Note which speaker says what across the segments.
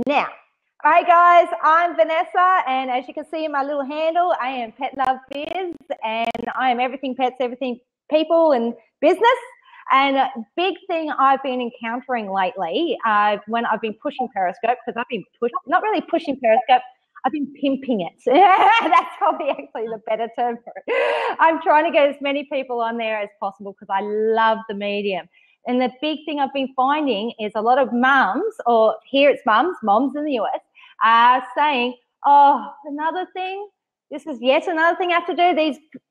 Speaker 1: Now, all right, guys, I'm Vanessa, and as you can see in my little handle, I am Pet Love Biz, and I am everything pets, everything people, and business. And a big thing I've been encountering lately, when I've been pushing Periscope, because I've been not really pushing Periscope, I've been pimping it. That's probably actually the better term for it. I'm trying to get as many people on there as possible because I love the medium. And the big thing I've been finding is a lot of mums, or here it's moms in the US, are saying, oh, another thing, this is yet another thing I have to do.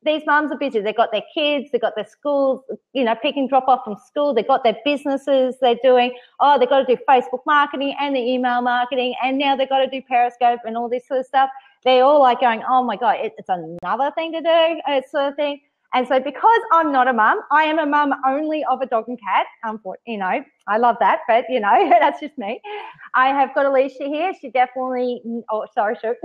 Speaker 1: These mums are busy. They've got their kids, they've got their schools, pick and drop off from school. They've got their businesses they're doing. Oh, they've got to do Facebook marketing and the email marketing, and now they've got to do Periscope and all this sort of stuff. They're all like going, oh my God, it's another thing to do, sort of thing. And so because I'm not a mum, I am a mum only of a dog and cat. I love that, but, that's just me. I have got Alicia here. She definitely, shoot.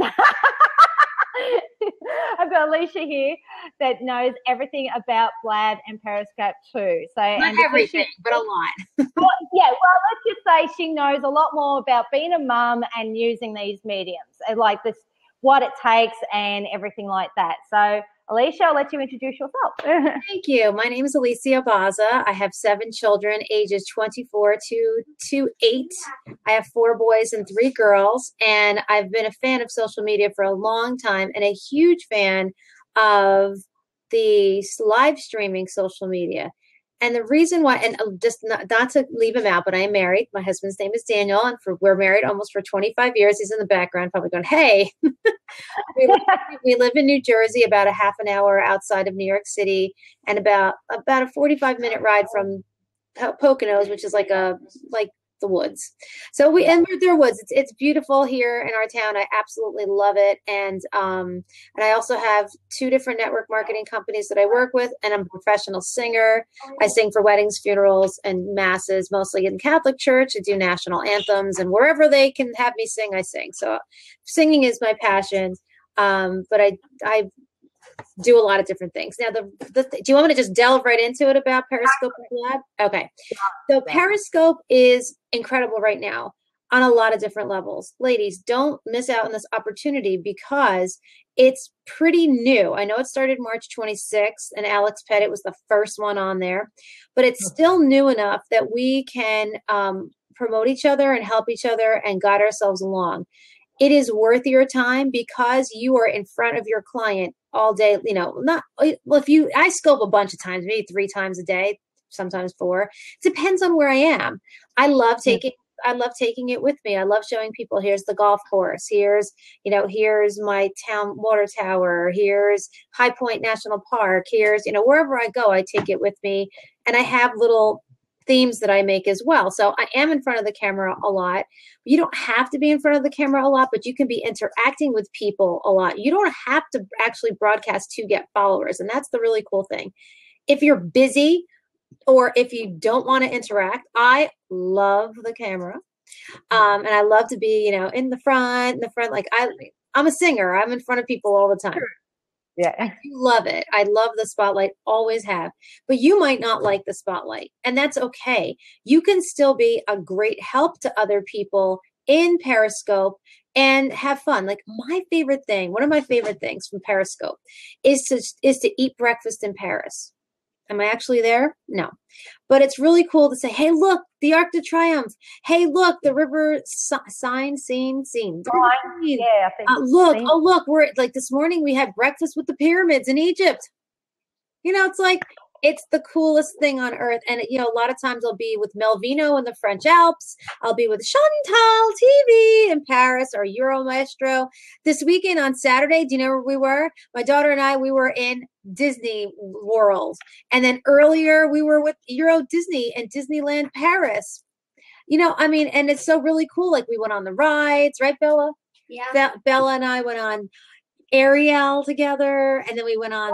Speaker 1: I've got Alicia here that knows everything about Blab and Periscope too. So
Speaker 2: not everything, but a lot.
Speaker 1: Well, let's just say she knows a lot more about being a mum and using these mediums, and like this, what it takes and everything like that. So Alicia, I'll let you introduce yourself.
Speaker 2: Thank you. My name is Alicia Baza. I have 7 children, ages 24 to 8. I have 4 boys and 3 girls, and I've been a fan of social media for a long time and a huge fan of the live streaming social media. And the reason why, and just not to leave him out, but I am married. My husband's name is Daniel, and we're married almost for 25 years. He's in the background probably going, hey. we live in New Jersey, about a half an hour outside of New York City, and about a 45-minute ride from Poconos, which is like the woods. So they're woods. It's beautiful here in our town. I absolutely love it. And I also have 2 different network marketing companies that I work with, and I'm a professional singer. I sing for weddings, funerals, and masses, mostly in Catholic church. I do national anthems, and wherever they can have me sing, I sing. So singing is my passion. But I do a lot of different things. Now, do you want me to just delve right into it about Periscope and Blab? Okay. So Periscope is incredible right now on a lot of different levels. Ladies, don't miss out on this opportunity because it's pretty new. I know it started March 26th, and Alex Pettit was the first one on there, but it's still new enough that we can promote each other and help each other and guide ourselves along. It is worth your time because you are in front of your client all day. I scope a bunch of times, maybe 3 times a day, sometimes 4. It depends on where I am. I love taking it with me. I love showing people, here's the golf course. Here's my town water tower. Here's High Point National Park. Here's, wherever I go, I take it with me. And I have little themes that I make as well. So I am in front of the camera a lot. You don't have to be in front of the camera a lot, but you can be interacting with people a lot. You don't have to actually broadcast to get followers. And that's the really cool thing. If you're busy or if you don't want to interact, I love the camera. And I love to be, in the front, like I'm a singer. I'm in front of people all the time.
Speaker 1: Sure. Yeah.
Speaker 2: I do love it. I love the spotlight, always have. But you might not like the spotlight, and that's okay. You can still be a great help to other people in Periscope and have fun. Like one of my favorite things from Periscope is to eat breakfast in Paris. Am I actually there? No. But it's really cool to say, hey, look, the Arc de Triomphe. Hey, look, the river seen.
Speaker 1: Yeah, I think
Speaker 2: Look, we're like this morning we had breakfast with the pyramids in Egypt. It's like, it's the coolest thing on earth. And, a lot of times I'll be with Melvino in the French Alps. I'll be with Chantal TV in Paris or Euro Maestro. This weekend on Saturday, do you know where we were? My daughter and I, we were in Disney World. And then earlier we were with Euro Disney and Disneyland Paris. And it's so really cool. Like we went on the rides, right, Bella?
Speaker 3: Yeah.
Speaker 2: Bella and I went on Ariel together, and then we went on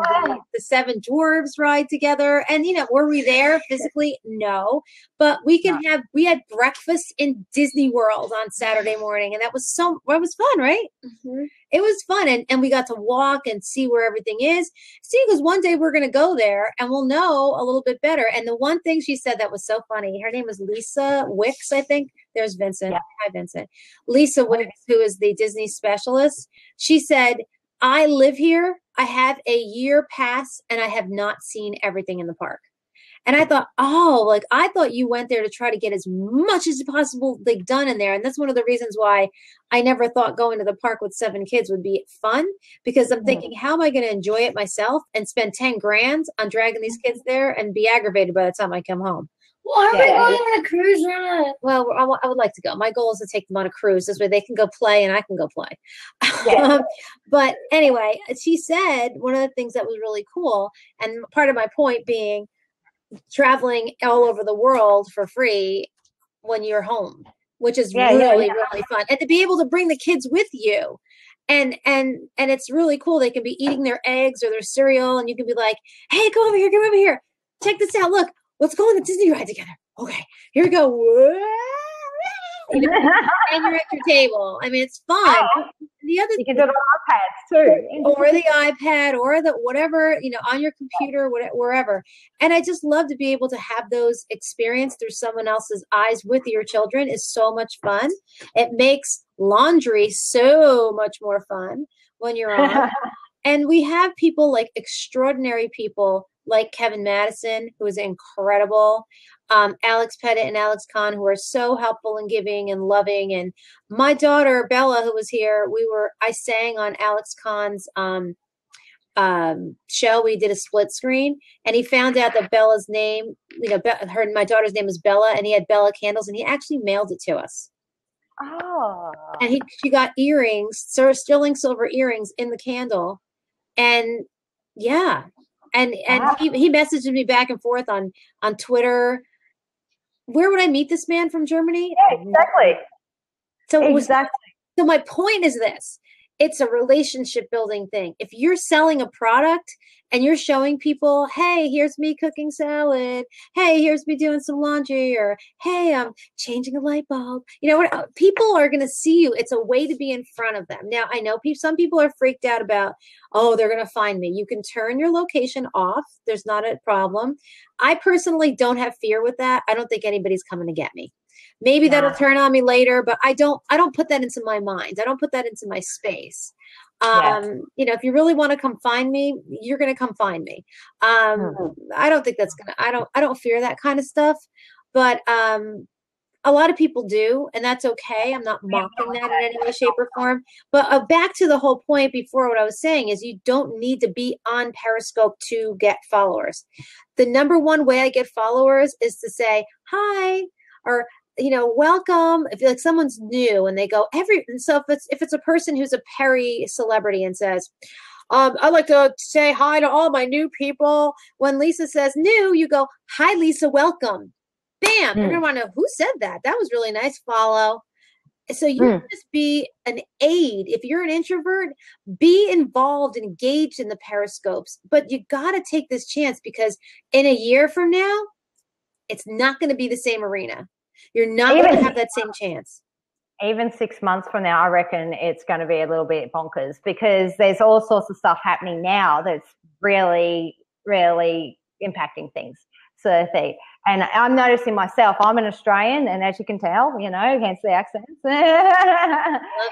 Speaker 2: the 7 Dwarves ride together. And were we there physically? No, but we had breakfast in Disney World on Saturday morning, and that was fun, right?
Speaker 3: Mm-hmm.
Speaker 2: it was fun. And we got to walk and see where everything is. See, because one day we're going to go there and we'll know a little bit better. And the one thing she said that was so funny, her name was Lisa Wicks, I think. There's Vincent. Yeah. Hi, Vincent. Lisa Wicks, who is the Disney specialist. She said, I live here. I have a year pass and I have not seen everything in the park. And I thought, I thought you went there to try to get as much as possible like done in there. And that's one of the reasons why I never thought going to the park with 7 kids would be fun, because I'm thinking, how am I going to enjoy it myself and spend 10 grand on dragging these kids there and be aggravated by the time I come home?
Speaker 3: Why are we going on a cruise ride?
Speaker 2: Well, I would like to go. My goal is to take them on a cruise. This way they can go play and I can go play.
Speaker 1: Yeah.
Speaker 2: But anyway, she said one of the things that was really cool, and part of my point being, traveling all over the world for free when you're home, which is really fun, and to be able to bring the kids with you, and it's really cool. They can be eating their eggs or their cereal, and you can be like, "Hey, come over here, check this out. Look, let's go on the Disney ride together. Okay, here we go." And you're at your table. I mean, it's fun. The other
Speaker 1: you can do it on iPads too,
Speaker 2: or the iPad, or the whatever, on your computer, wherever. And I just love to be able to have those experience through someone else's eyes with your children is so much fun. It makes laundry so much more fun when you're on. And we have people like extraordinary people like Kevin Madison, who is incredible. Alex Pettit and Alex Kahn, who are so helpful and giving and loving. And my daughter, Bella, who was here, I sang on Alex Kahn's show. We did a split screen, and he found out that Bella's name, my daughter's name is Bella, and he had Bella candles, and he actually mailed it to us.
Speaker 1: Oh.
Speaker 2: And she got earrings, sterling silver earrings in the candle. And yeah. And he messaged me back and forth on Twitter. Where would I meet this man from Germany?
Speaker 1: Yeah, exactly.
Speaker 2: So my point is this. It's a relationship building thing. If you're selling a product and you're showing people, hey, here's me cooking salad. Hey, here's me doing some laundry. Or, hey, I'm changing a light bulb. People are going to see you. It's a way to be in front of them. Now, I know some people are freaked out about, they're going to find me. You can turn your location off. There's not a problem. I personally don't have fear with that. I don't think anybody's coming to get me. Maybe that'll turn on me later, but I don't put that into my mind. I don't put that into my space. If you really want to come find me, you're going to come find me. I don't think I don't fear that kind of stuff, but a lot of people do, and that's okay. I'm not mocking that in any way, shape, or form. But back to the whole point before, what I was saying is you don't need to be on Periscope to get followers. The number one way I get followers is to say, hi, or welcome. If like someone's new and they go so if it's a person who's a Perry celebrity and says, I'd like to say hi to all my new people. When Lisa says new, you go, hi, Lisa, welcome. Bam. You're going to want to know who said that. That was really nice. Follow. So you just be an aid. If you're an introvert, be involved and engaged in the Periscopes, but you got to take this chance, because in a year from now, it's not going to be the same arena. You're not going to have that same chance.
Speaker 1: Even 6 months from now, I reckon it's going to be a little bit bonkers, because there's all sorts of stuff happening now that's really, really impacting things. So and I'm noticing myself, I'm an Australian, and as you can tell, hence the accents.
Speaker 2: Love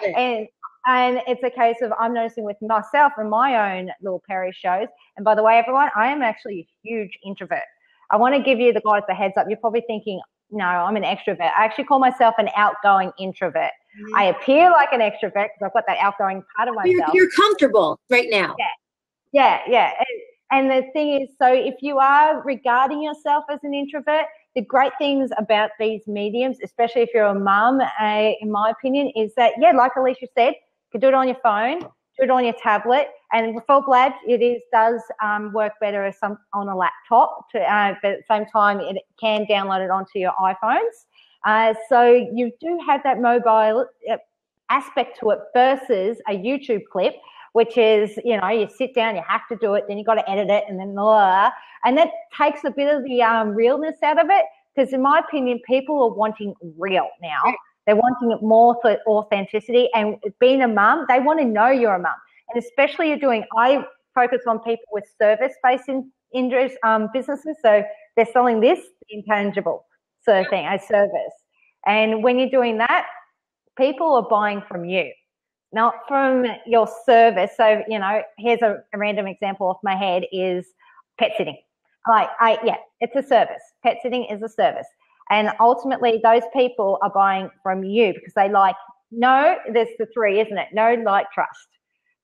Speaker 2: it.
Speaker 1: And it's a case of I'm noticing with myself and my own little Perry shows. And by the way, everyone, I am actually a huge introvert. I want to give you the guys the heads up. You're probably thinking, no, I'm an extrovert. I actually call myself an outgoing introvert. Mm-hmm. I appear like an extrovert because I've got that outgoing part of myself.
Speaker 2: You're comfortable right now.
Speaker 1: Yeah. And the thing is, so if you are regarding yourself as an introvert, the great things about these mediums, especially if you're a mum, in my opinion, is that, like Alicia said, you can do it on your phone, do it on your tablet, and for Blab, does work better as on a laptop, but at the same time, it can download it onto your iPhones. So you do have that mobile aspect to it versus a YouTube clip, which is, you sit down, you have to do it, then you got to edit it, and then and that takes a bit of the realness out of it, because in my opinion, people are wanting real now. They're wanting more for authenticity, and being a mum, they want to know you're a mum. And especially I focus on people with service-based businesses. So they're selling this intangible sort of thing, a service. And when you're doing that, people are buying from you, not from your service. So, here's a random example off my head is pet sitting. It's a service. Pet sitting is a service. And ultimately, those people are buying from you because they there's the three, isn't it? Know, like, trust.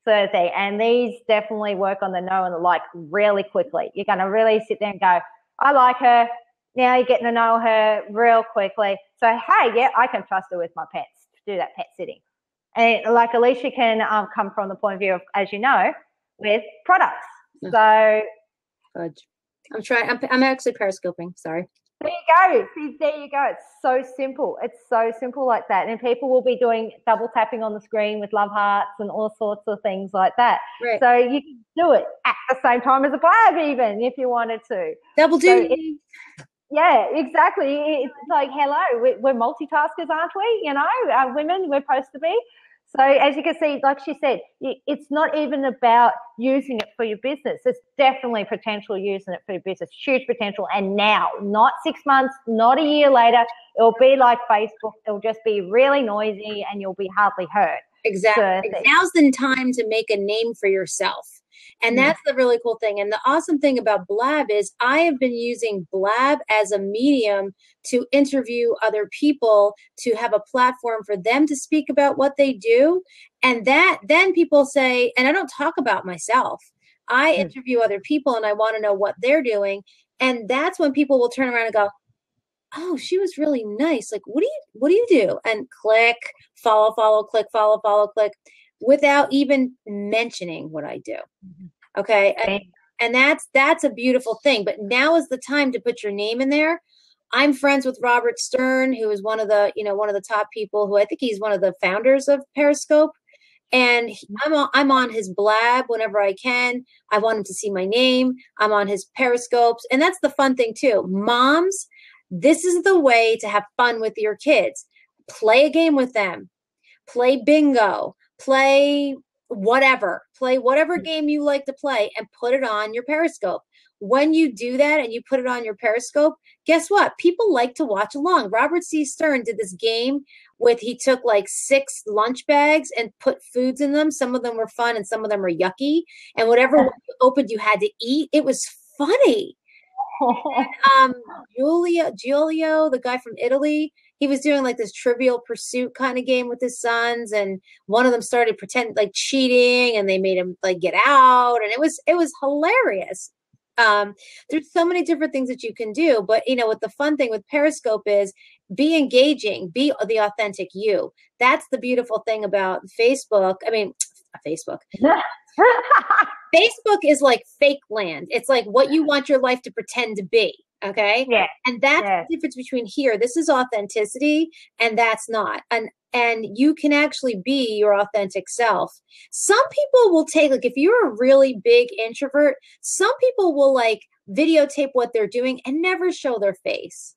Speaker 1: So and these definitely work on the know and the like really quickly. You're going to really sit there and go, I like her. Now you're getting to know her real quickly. So, hey, yeah, I can trust her with my pets to do that pet sitting. And like Alicia can come from the point of view of, as you know, with products. So
Speaker 2: good. I'm actually periscoping. Sorry.
Speaker 1: There you go. See, there you go. It's so simple. It's so simple like that. And people will be doing double tapping on the screen with love hearts and all sorts of things like that.
Speaker 2: Right.
Speaker 1: So you can do it at the same time as a blab even if you wanted to.
Speaker 2: Double duty.
Speaker 1: Yeah, exactly. It's like, hello, we're multitaskers, aren't we? Women, we're supposed to be. So as you can see, like she said, it's not even about using it for your business. There's definitely potential using it for your business, huge potential. And now, not 6 months, not a year later, it'll be like Facebook. It'll just be really noisy and you'll be hardly heard.
Speaker 2: Exactly. Now's the time to make a name for yourself. And that's the really cool thing. And the awesome thing about Blab is I have been using Blab as a medium to interview other people, to have a platform for them to speak about what they do. And then people say, and I don't talk about myself. I interview other people and I want to know what they're doing. And that's when people will turn around and go, oh, she was really nice. Like, what do you do? And click, follow, click, follow, click, without even mentioning what I do. Okay. And that's a beautiful thing. But now is the time to put your name in there. I'm friends with Robert Stern, who is one of the top people, who I think he's one of the founders of Periscope. And I'm on his Blab whenever I can. I want him to see my name. I'm on his Periscopes. And that's the fun thing too. Moms, this is the way to have fun with your kids. Play a game with them. Play bingo. Play whatever game you like to play and put it on your Periscope. When you do that and you put it on your Periscope, guess what? People like to watch along. Robert C. Stern did this game he took like 6 lunch bags and put foods in them. Some of them were fun and some of them were yucky. And whatever one you opened, you had to eat. It was funny. And, Giulio, the guy from Italy, he was doing like this Trivial Pursuit kind of game with his sons, and one of them started pretending like cheating, and they made him like get out, and it was hilarious. There's so many different things that you can do, but what the fun thing with Periscope is, be engaging, be the authentic you. That's the beautiful thing about Facebook. I mean, Facebook. Facebook is like fake land. It's like what you want your life to pretend to be. Okay.
Speaker 1: Yeah.
Speaker 2: And that's the difference between here. This is authenticity and that's not. And you can actually be your authentic self. Some people will take, like, if you're a really big introvert, some people will like videotape what they're doing and never show their face.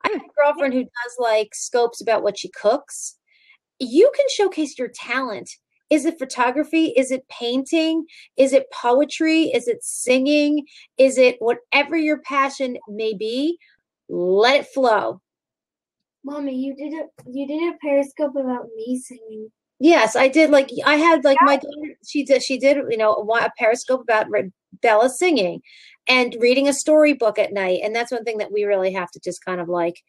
Speaker 2: I have a girlfriend who does like scopes about what she cooks. You can showcase your talent. Is it photography? Is it painting? Is it poetry? Is it singing? Is it whatever your passion may be? Let it flow.
Speaker 3: Mommy, you did a Periscope about me singing.
Speaker 2: Yes, I did. Like I had like my daughter, she did a Periscope about Bella singing and reading a storybook at night. And that's one thing that we really have to just kind of like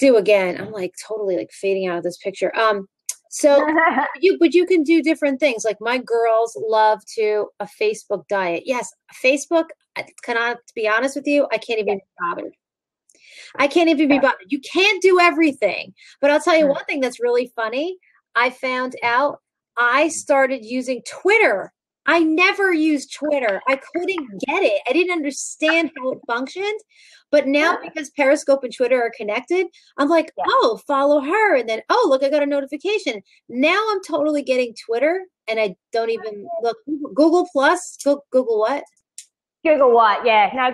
Speaker 2: do again. I'm like totally like fading out of this picture. So you can do different things. Like my girls love a Facebook diet. Yes, Facebook, to be honest with you, I can't even be bothered. I can't even be bothered. You can't do everything. But I'll tell you one thing that's really funny. I found out I started using Twitter. I never used Twitter. I couldn't get it. I didn't understand how it functioned. But now because Periscope and Twitter are connected, I'm like, oh, follow her. And then, oh, look, I got a notification. Now I'm totally getting Twitter and I don't even look. Google Plus. Google what?
Speaker 1: Google what? Yeah. No,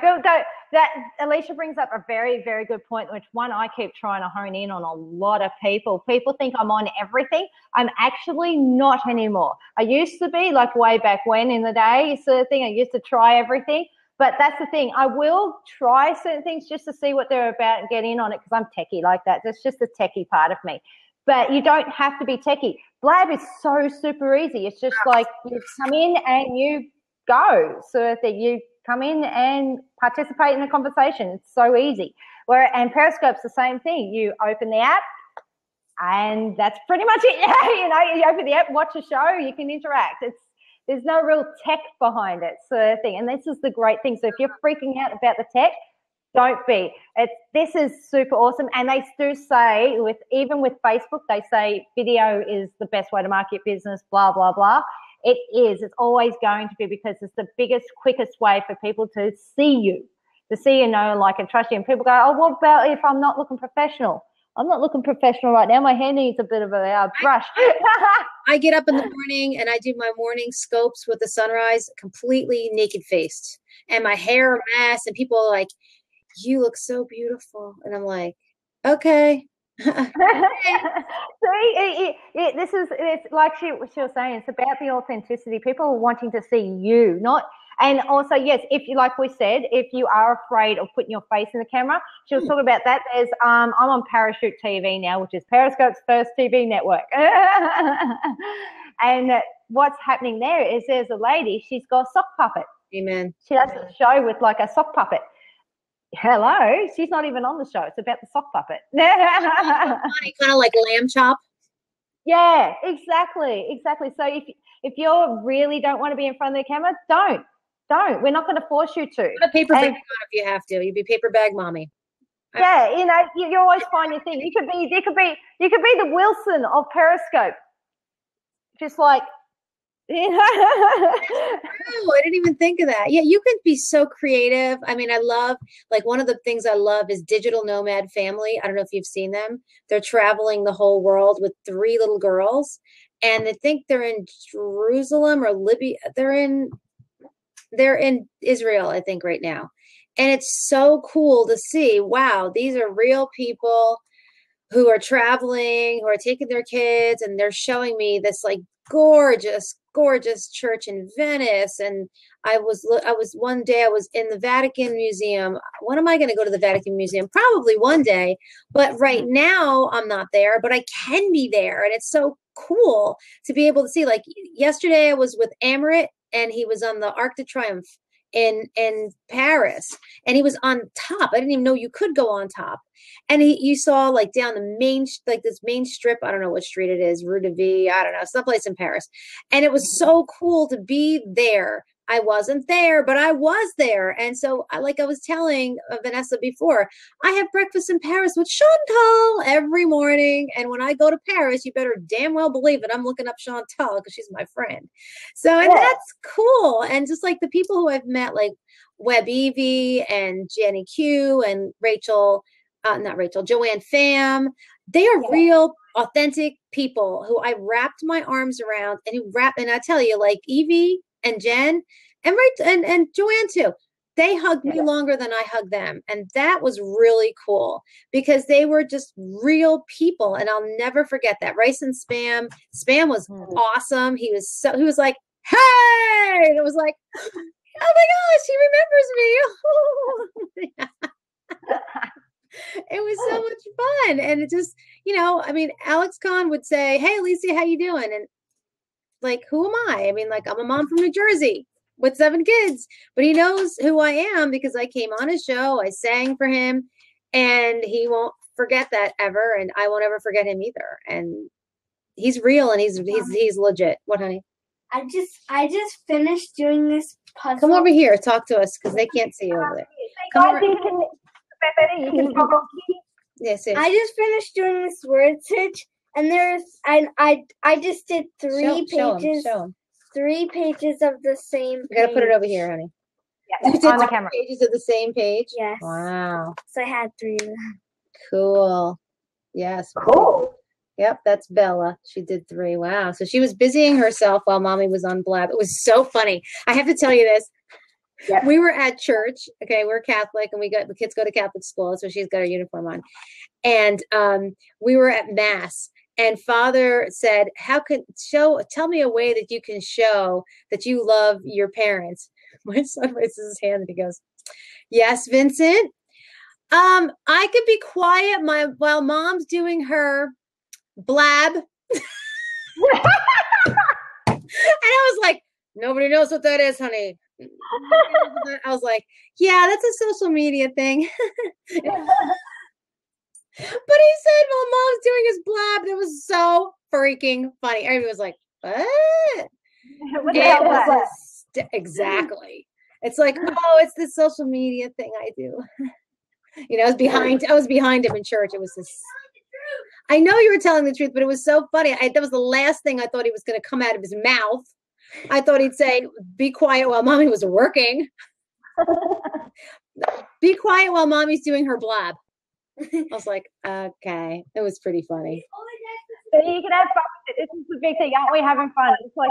Speaker 1: that Alicia brings up a very, very good point, which one I keep trying to hone in on a lot of people. People think I'm on everything. I'm actually not anymore. I used to be, like way back when in the day sort of thing. I used to try everything. But that's the thing. I will try certain things just to see what they're about and get in on it because I'm techie like that. That's just the techie part of me. But you don't have to be techie. Blab is so super easy. It's just like you come in and you go. So that you come in and participate in the conversation. It's so easy. And Periscope's the same thing. You open the app and that's pretty much it. You open the app, watch a show, you can interact. There's no real tech behind it sort of thing. And this is the great thing. So if you're freaking out about the tech, don't be. This is super awesome. And they do say, even with Facebook, they say video is the best way to market business, blah, blah, blah. It is. It's always going to be because it's the biggest, quickest way for people to see you, know, like, and trust you. And people go, oh, what about if I'm not looking professional? I'm not looking professional right now. My hair needs a bit of a brush.
Speaker 2: I get up in the morning and I do my morning scopes with the sunrise completely naked faced and my hair a mess. And people are like, you look so beautiful. And I'm like, okay.
Speaker 1: See, it's like she was saying, it's about the authenticity. People are wanting to see you, and also, yes, if you, like we said, if you are afraid of putting your face in the camera, she was talking about that. There's, I'm on Parachute TV now, which is Periscope's first TV network. And what's happening there is there's a lady, she's got a sock puppet.
Speaker 2: Amen.
Speaker 1: She does a show with like a sock puppet. Hello, she's not even on the show. It's about the sock puppet.
Speaker 2: Funny, kind of like lamb chop.
Speaker 1: Yeah, exactly. So if you really don't want to be in front of the camera, don't. We're not going to force you to.
Speaker 2: Put a paper bag on if you have to. You'd be paper bag mommy.
Speaker 1: Yeah, you always find your thing. You could be the Wilson of Periscope. Just like.
Speaker 2: I didn't even think of that. Yeah, you can be so creative. I mean, I love, like, one of the things I love is Digital Nomad Family. I don't know if you've seen them. They're traveling the whole world with 3 little girls, and I think they're in Jerusalem or Libya. They're in Israel, I think, right now. And it's so cool to see, wow, these are real people who are traveling, who are taking their kids, and they're showing me this like gorgeous church in Venice. And I was one day I was in the Vatican Museum. When am I going to go to the Vatican Museum? Probably one day, but right now I'm not there, but I can be there. And it's so cool to be able to see. Like yesterday I was with Amarit and he was on the Arc de Triomphe in Paris, and he was on top. I didn't even know you could go on top. And you saw like down the main, like this main strip. I don't know what street it is, Rue de Vie. I don't know, someplace in Paris. And it was so cool to be there. I wasn't there, but I was there. And so like I was telling Vanessa before, I have breakfast in Paris with Chantal every morning. And when I go to Paris, you better damn well believe it, I'm looking up Chantal because she's my friend. So and that's cool. And just like the people who I've met, like Web Evie and Jenny Q and Joanne Pham, they are real, authentic people who I wrapped my arms around and I tell you, like Evie and Jen and Joanne too, they hugged me longer than I hugged them. And that was really cool because they were just real people. And I'll never forget that. Rice and Spam was awesome. He was like, hey, and it was like, oh my gosh, he remembers me. It was so much fun. And it just, I mean, Alex Kahn would say, hey, Alicia, how you doing? And like, who am I? I mean, like, I'm a mom from New Jersey with 7 kids, but he knows who I am because I came on his show. I sang for him, and he won't forget that ever. And I won't ever forget him either. And he's real and he's legit. What, honey?
Speaker 3: I just finished doing this puzzle.
Speaker 2: Come over here. Talk to us because they can't see you over there. Come over. Yes.
Speaker 3: I just finished doing this word search, and I just did 3 pages.
Speaker 2: Show 'em.
Speaker 3: 3 pages of the same page.
Speaker 2: You gotta put it over here, honey.
Speaker 1: Yeah,
Speaker 2: you did on the camera. Pages of the same page?
Speaker 3: Yes.
Speaker 2: Wow.
Speaker 3: So I had 3 of them.
Speaker 2: Cool. Yes.
Speaker 1: Cool.
Speaker 2: Yep, that's Bella. She did 3. Wow. So she was busying herself while mommy was on Blab. It was so funny. I have to tell you this.
Speaker 1: Yeah.
Speaker 2: We were at church. Okay, we're Catholic, and the kids go to Catholic school, so she's got her uniform on. And we were at Mass, and Father said, tell me a way that you can show that you love your parents. My son raises his hand and he goes, yes, Vincent. I could be quiet while Mom's doing her blab. And I was like, nobody knows what that is, honey. I was like, yeah, that's a social media thing. But he said, well, Mom's doing his blab. That was so freaking funny. Everybody was like, what?
Speaker 1: What the hell was that?
Speaker 2: Exactly. It's like, oh, it's this social media thing I do. I was behind him in church. It was this. I know you were telling the truth, but it was so funny. That was the last thing I thought he was going to come out of his mouth. I thought he'd say, be quiet while Mommy was working. Be quiet while Mommy's doing her blab. I was like, okay. It was pretty funny.
Speaker 1: So you can have fun with it. This is the big thing. Aren't we having fun? It's like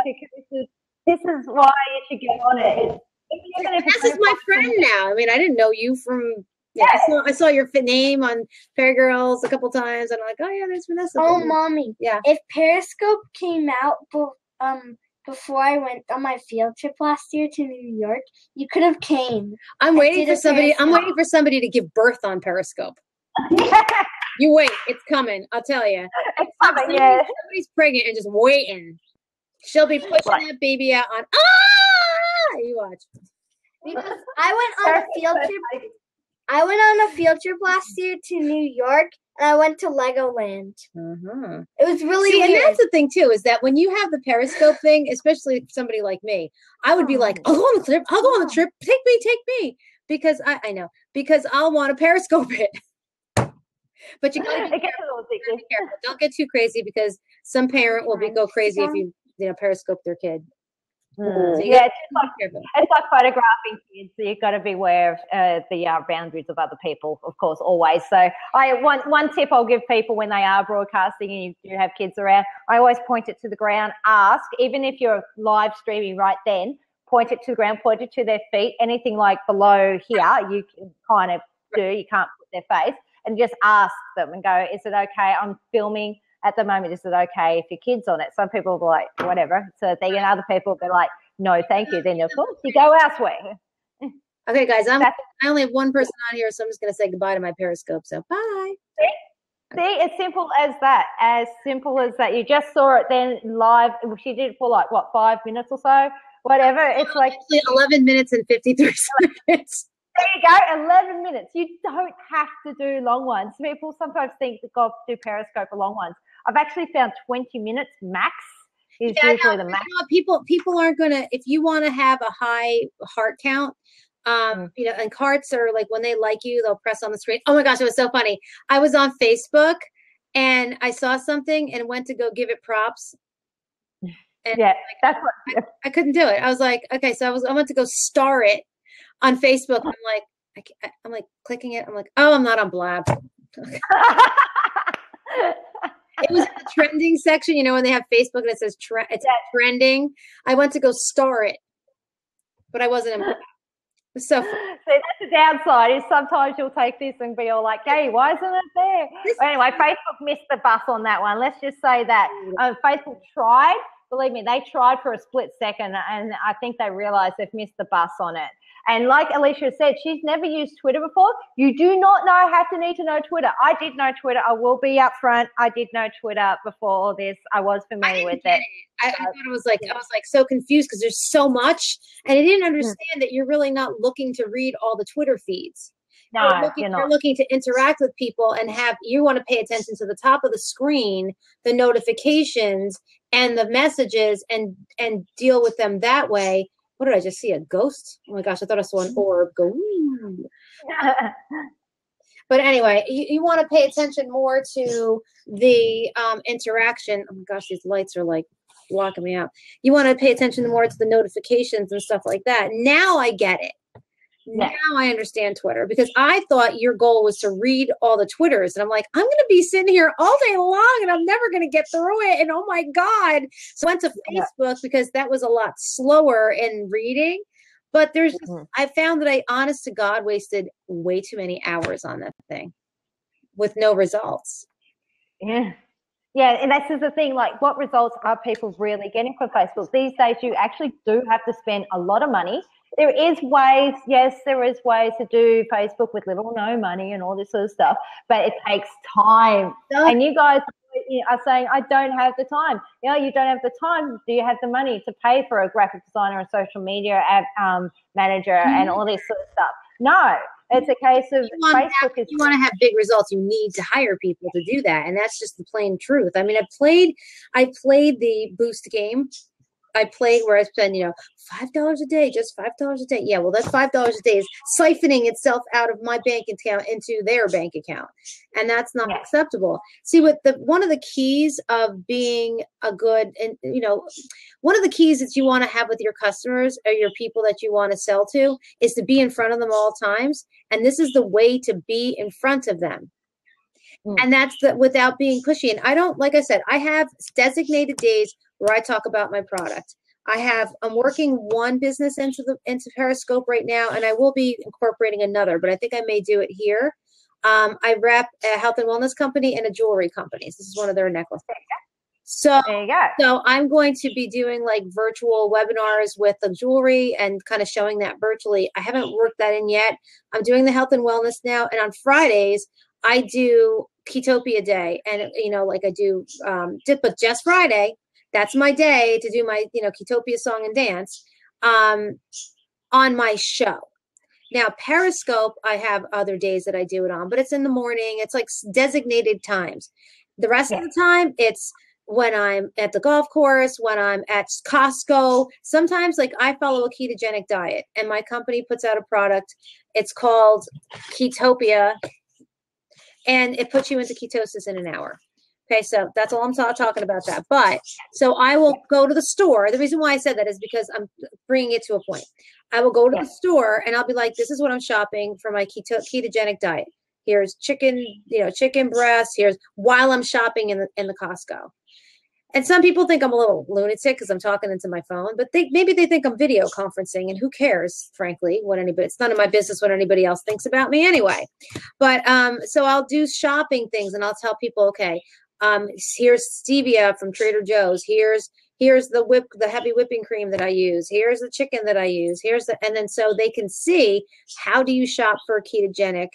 Speaker 1: this is why you should get on it.
Speaker 2: This is my friend now. I mean, I didn't know you from. Yeah, I saw your name on Fair Girls a couple times, and I'm like, oh yeah, there's Vanessa.
Speaker 3: Oh, Mommy.
Speaker 2: Yeah.
Speaker 3: If Periscope came out before I went on my field trip last year to New York, you could have came.
Speaker 2: I'm waiting for somebody to give birth on Periscope. You wait, it's coming. I'll tell you.
Speaker 1: It's coming. Yeah.
Speaker 2: Somebody's pregnant and just waiting. She'll be pushing that baby out on. Ah! You watch.
Speaker 3: Because I went on a field trip last year to New York, and I went to Legoland.
Speaker 2: Uh-huh.
Speaker 3: It was really weird.
Speaker 2: And that's the thing too, is that when you have the Periscope thing, especially somebody like me, I would be like, I'll go on the trip. Take me. Because I know. Because I'll want to Periscope it. But you gotta be careful. Don't get too crazy, because some parent will go crazy if you Periscope their kid. So
Speaker 1: it's like photographing kids. So you've got to be aware of the boundaries of other people, of course, always. So one tip I'll give people when they are broadcasting and you do have kids around, I always point it to the ground. Ask, even if you're live streaming right then, point it to the ground, point it to their feet. Anything like below here, you can kind of do. You can't put their face. And just ask them and go, is it okay? I'm filming at the moment. Is it okay if your kid's on it? Some people will be like, whatever. So they, and other people will be like, no, thank you. Then of course you go elsewhere.
Speaker 2: Okay, guys, I only have one person on here, so I'm just going to say goodbye to my Periscope. So bye.
Speaker 1: See, as simple as that. As simple as that. You just saw it then live. She did it for 5 minutes or so, whatever. It's like
Speaker 2: 11 minutes and 53 seconds.
Speaker 1: There you go, 11 minutes. You don't have to do long ones. People sometimes think that God do Periscope for long ones. I've actually found 20 minutes max is usually the max.
Speaker 2: People aren't going to, if you want to have a high heart count, and hearts are like when they like you, they'll press on the screen. Oh my gosh, it was so funny. I was on Facebook and I saw something and went to go give it props. And
Speaker 1: that's what
Speaker 2: I couldn't do it. I was like, okay, so I went to go star it on Facebook. I'm like clicking it. I'm like, oh, I'm not on Blab. It was in the trending section, when they have Facebook and it says it's trending. I went to go star it, but I wasn't in Blab. It was so funny.
Speaker 1: So that's the downside, is sometimes you'll take this and be all like, hey, why isn't it there? But anyway, Facebook missed the bus on that one. Let's just say that. Facebook tried. Believe me, they tried for a split second, and I think they realized they've missed the bus on it. And like Alicia said, she's never used Twitter before. You do not need to know Twitter. I did know Twitter. I will be up front. I did know Twitter before all this. I was familiar with it.
Speaker 2: I thought it was like, I was like so confused because there's so much. And I didn't understand that you're really not looking to read all the Twitter feeds.
Speaker 1: No,
Speaker 2: you're looking to interact with people and you want to pay attention to the top of the screen, the notifications and the messages and deal with them that way. What did I just see? A ghost? Oh my gosh, I thought I saw an orb go. But anyway, you want to pay attention more to the interaction. Oh my gosh, these lights are like blocking me out. You want to pay attention more to the notifications and stuff like that. Now I get it. Now I understand Twitter, because I thought your goal was to read all the Twitters. And I'm like, I'm going to be sitting here all day long and I'm never going to get through it. And oh my God. So I went to Facebook because that was a lot slower in reading. But there's just, I found that I, honest to God, wasted way too many hours on that thing with no results.
Speaker 1: Yeah. Yeah, and this is the thing, like what results are people really getting from Facebook? These days you actually do have to spend a lot of money. There is ways, yes, there is ways to do Facebook with little or no money and all this sort of stuff, but it takes time. And you guys are saying, I don't have the time. You know, you don't have the time. Do you have the money to pay for a graphic designer and social media manager and all this sort of stuff? No. It's a case of Facebook
Speaker 2: you want to have big results, you need to hire people to do that. And that's just the plain truth. I mean, I played the boost game. I played where I spend, $5 a day, just $5 a day. Yeah, well, that $5 a day is siphoning itself out of my bank account into their bank account. And that's not acceptable. See, one of the keys of being a good, and one of the keys that you want to have with your customers or your people that you want to sell to is to be in front of them all times. And this is the way to be in front of them. And that's without being pushy. And I don't, like I said, I have designated days where I talk about my product. I'm working one business into Periscope right now, and I will be incorporating another, but I think I may do it here. I rep a health and wellness company and a jewelry company. This is one of their necklaces. So
Speaker 1: there you go.
Speaker 2: So I'm going to be doing like virtual webinars with the jewelry and kind of showing that virtually. I haven't worked that in yet. I'm doing the health and wellness now, and on Fridays I do Ketopia Day, and like I do, but just Friday. That's my day to do my, Ketopia song and dance on my show. Now, Periscope, I have other days that I do it on, but it's in the morning. It's like designated times. The rest of the time, it's when I'm at the golf course, when I'm at Costco. Sometimes, like, I follow a ketogenic diet, and my company puts out a product. It's called Ketopia, and it puts you into ketosis in an hour. Okay, so that's all I'm talking about that. But so I will go to the store. The reason why I said that is because I'm bringing it to a point. I will go to the store and I'll be like, this is what I'm shopping for my ketogenic diet. Here's chicken, chicken breast. Here's while I'm shopping in the Costco. And some people think I'm a little lunatic because I'm talking into my phone, but maybe they think I'm video conferencing, and who cares, frankly, it's none of my business what anybody else thinks about me anyway. But so I'll do shopping things and I'll tell people, okay, here's stevia from Trader Joe's. Here's the heavy whipping cream that I use. Here's the chicken that I use. And then so they can see how do you shop for ketogenic.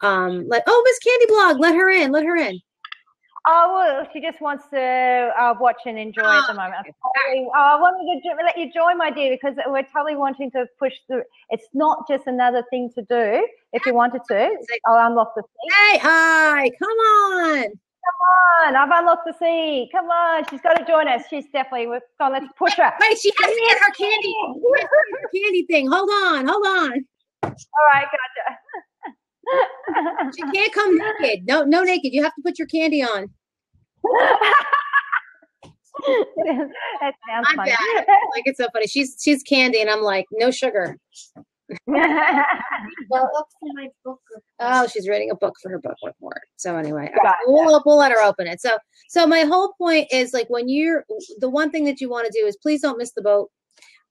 Speaker 2: Miss Candy Blog, let her in.
Speaker 1: Oh, well, she just wants to watch and enjoy at the moment. I wanted to let you join, my dear, because we're totally wanting to push through. It's not just another thing to do. If you wanted to, I'll unlock the seat.
Speaker 2: Hey, hi, come on.
Speaker 1: Come on, I've unlocked the seat. Come on, she's got to join us. She's definitely, let's push her.
Speaker 2: Wait, she has to get her candy. Her candy thing. Hold on.
Speaker 1: All right, gotcha.
Speaker 2: She can't come naked. No naked. You have to put your candy on.
Speaker 1: That sounds funny.
Speaker 2: Like, it's so funny. She's candy, and I'm like, no sugar. Oh, she's reading a book for her book report. So anyway, we'll let her open it. So my whole point is, like, when the one thing that you want to do is please don't miss the boat.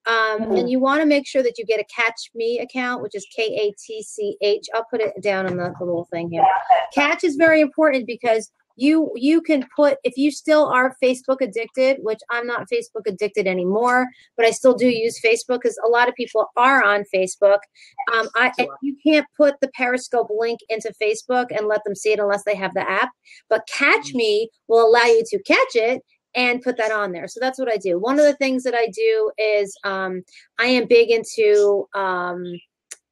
Speaker 2: And you want to make sure that you get a Catch Me account, which is KATCH. I'll put it down on the little thing here. Catch is very important because you can put, if you still are Facebook addicted, which I'm not Facebook addicted anymore, but I still do use Facebook because a lot of people are on Facebook. You can't put the Periscope link into Facebook and let them see it unless they have the app. But Catch Me will allow you to catch it and put that on there. So that's what I do. One of the things that I do is I am big into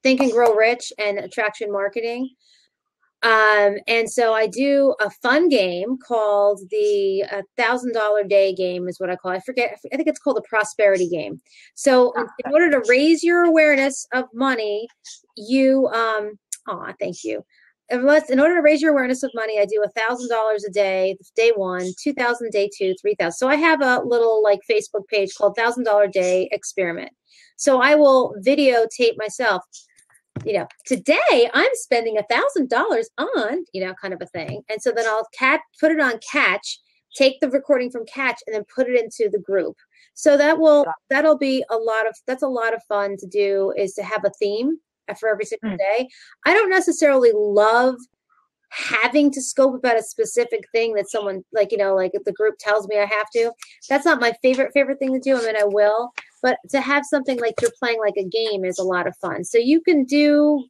Speaker 2: Think and Grow Rich and attraction marketing. And so I do a fun game called the $1,000 day game is what I call it. I think it's called the prosperity game. So in order to raise your awareness of money, thank you. In order to raise your awareness of money, I do $1,000 a day, day 1, 2,000, day 2, 3,000. So I have a little Facebook page called $1,000 Day Experiment. So I will videotape myself. Today I'm spending $1,000 on, kind of a thing. And so then I'll put it on Catch take the recording from Catch and then put it into the group. So that'll be that's a lot of fun to do, is to have a theme for every single day. I don't necessarily love having to scope about a specific thing that someone like if the group tells me I have to. That's not my favorite thing to do. I mean, I will, but to have something like you're playing like a game is a lot of fun. So you can do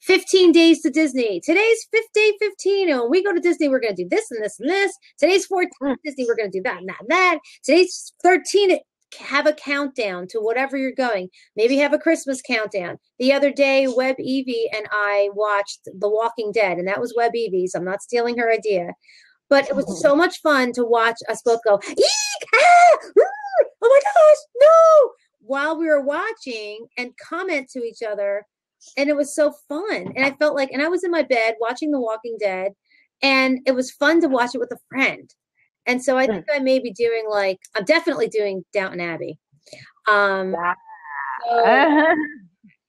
Speaker 2: 15 days to Disney. Today's day 15. And when we go to Disney, we're going to do this and this and this. Today's 14 Disney, we're going to do that and that and that. Today's 13. Have a countdown to whatever you're going. Maybe have a Christmas countdown. The other day, Web Evie and I watched The Walking Dead, and that was Web Evie's. I'm not stealing her idea. But it was so much fun to watch us both go, eek, ah, oh my gosh, no, while we were watching and comment to each other. And it was so fun. And I felt like, and I was in my bed watching The Walking Dead, and it was fun to watch it with a friend. And so I think I may be doing I'm definitely doing Downton Abbey. So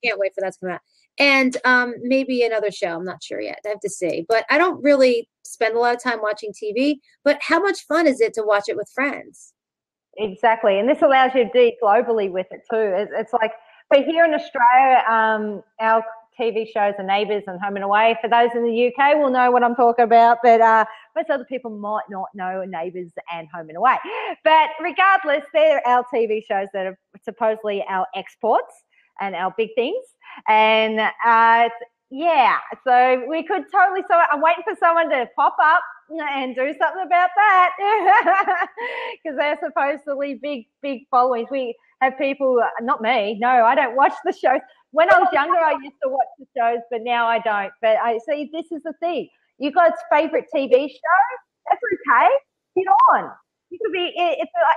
Speaker 2: can't wait for that to come out. And maybe another show. I'm not sure yet. I have to see. But I don't really spend a lot of time watching TV. But how much fun is it to watch it with friends?
Speaker 1: Exactly. And this allows you to do it globally with it too. It's like, but here in Australia, our TV shows are Neighbours and Home and Away. For those in the UK will know what I'm talking about, but most other people might not know Neighbours and Home and Away. But regardless, they're our TV shows that are supposedly our exports and our big things. And so we could totally. So I'm waiting for someone to pop up and do something about that, because they're supposedly big followings. We have people, not me. No, I don't watch the shows. When I was younger, I used to watch the shows, but now I don't. But I see, this is the thing. You guys' favorite TV show? That's okay. Get on. You could be.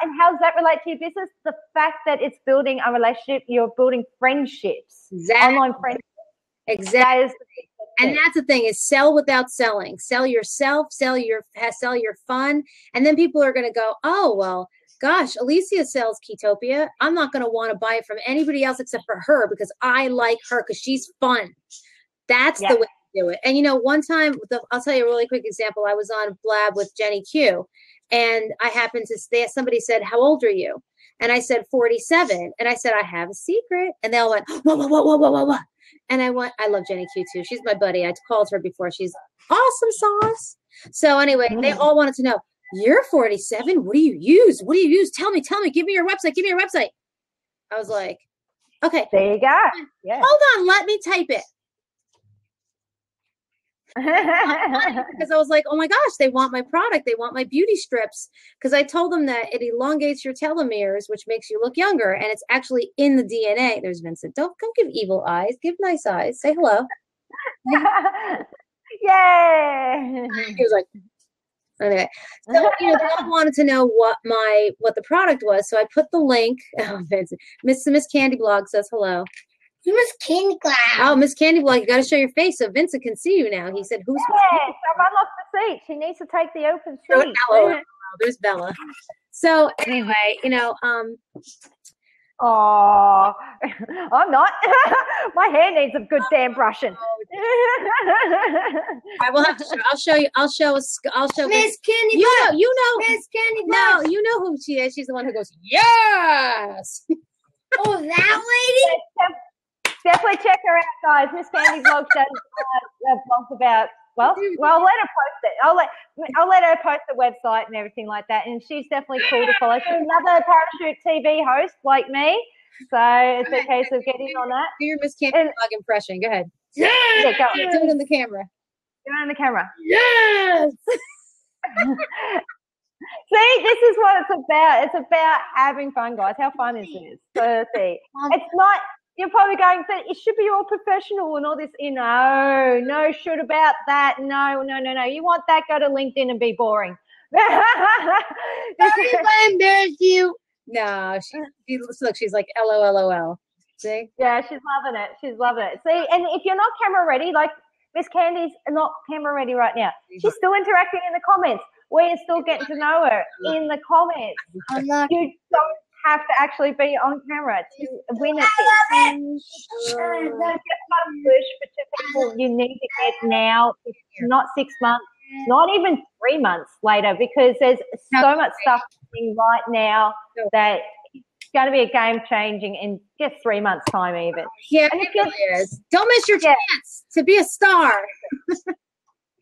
Speaker 1: And how does that relate to your business? The fact that it's building a relationship, you're building friendships, online friendships.
Speaker 2: Exactly. And that's the thing, is sell without selling. Sell yourself. Sell your fun, and then people are going to go, oh well. Gosh, Alicia sells Ketopia. I'm not going to want to buy it from anybody else except for her, because I like her because she's fun. That's the way to do it. And, one time, I'll tell you a really quick example. I was on Blab with Jenny Q, and I happened to somebody said, how old are you? And I said, 47. And I said, I have a secret. And they all went, whoa. And I love Jenny Q too. She's my buddy. I called her before. She's awesome sauce. So anyway, they all wanted to know, you're 47. What do you use? Tell me. Give me your website. I was like, okay.
Speaker 1: There you go. Yeah.
Speaker 2: Hold on. Let me type it. Because I was like, oh my gosh, they want my product. They want my beauty strips. Because I told them that it elongates your telomeres, which makes you look younger. And it's actually in the DNA. There's Vincent. Don't give evil eyes. Give nice eyes. Say hello.
Speaker 1: Yay.
Speaker 2: He was like, anyway, so they all wanted to know what the product was. So I put the link. Oh, Vincent. Miss Candy Blog says hello.
Speaker 3: Miss Candy Blog.
Speaker 2: Oh, Miss Candy Blog, you got to show your face so Vincent can see you now. He said, "Who's?"
Speaker 1: Yeah, so run off the seat. She needs to take the open seat.
Speaker 2: Oh, there's Bella. So anyway,
Speaker 1: Oh, I'm not. My hair needs a good damn brushing.
Speaker 2: I will have to show. I'll show.
Speaker 3: Miss Candy Blog.
Speaker 2: You know.
Speaker 3: Miss Candy Blog.
Speaker 2: No, you know who she is. She's the one who goes, yes.
Speaker 3: Oh, that lady.
Speaker 1: Definitely check her out, guys. Miss Candy Blog does blogs about. Well, I'll let her post it. I'll let her post the website and everything like that. And she's definitely cool to follow. She's another Parachute TV host like me, so it's a case of getting on that.
Speaker 2: Do your Miss Candy Blog impression. Go ahead.
Speaker 1: Yeah, go.
Speaker 2: Do it on the camera.
Speaker 1: Do it on the camera.
Speaker 2: Yes.
Speaker 1: See, this is what it's about. It's about having fun, guys. How fun is this? So see, it's not. You're probably going, but it should be all professional and all this. No should about that. No. You want that? Go to LinkedIn and be boring.
Speaker 3: Sorry if I embarrass you.
Speaker 2: No, she's like LOL. See?
Speaker 1: Yeah, she's loving it. See, and if you're not camera ready, like Miss Candy's not camera ready right now. She's still interacting in the comments. We're still getting to know her in the comments. You don't have to actually be on camera to win it. Just publish for 2 people. You need to get now. It's not 6 months. not even 3 months later, because there's so much stuff happening right now that it's going to be a game changing in just 3 months time even.
Speaker 2: Yeah, and it really is. Don't miss your chance to be a star.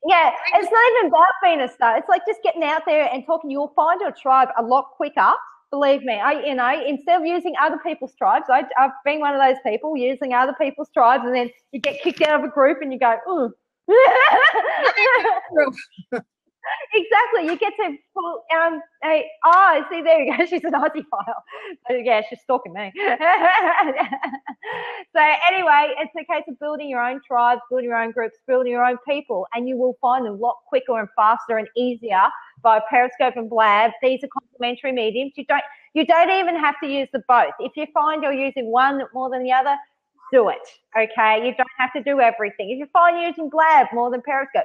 Speaker 1: Yeah, it's not even about being a star. It's like just getting out there and talking. You'll find your tribe a lot quicker. Believe me. Instead of using other people's tribes, I've been one of those people using other people's tribes, and then you get kicked out of a group and you go, ooh. Exactly. You get to pull, see, there you go. She's an Aussie file. So, yeah, she's stalking me. So anyway, it's a case of building your own tribes, building your own groups, building your own people, and you will find a lot quicker and faster and easier by Periscope and Blab. These are complementary mediums. You don't even have to use the both. If you find you're using one more than the other, do it. Okay, you don't have to do everything. If you find you're using Blab more than Periscope,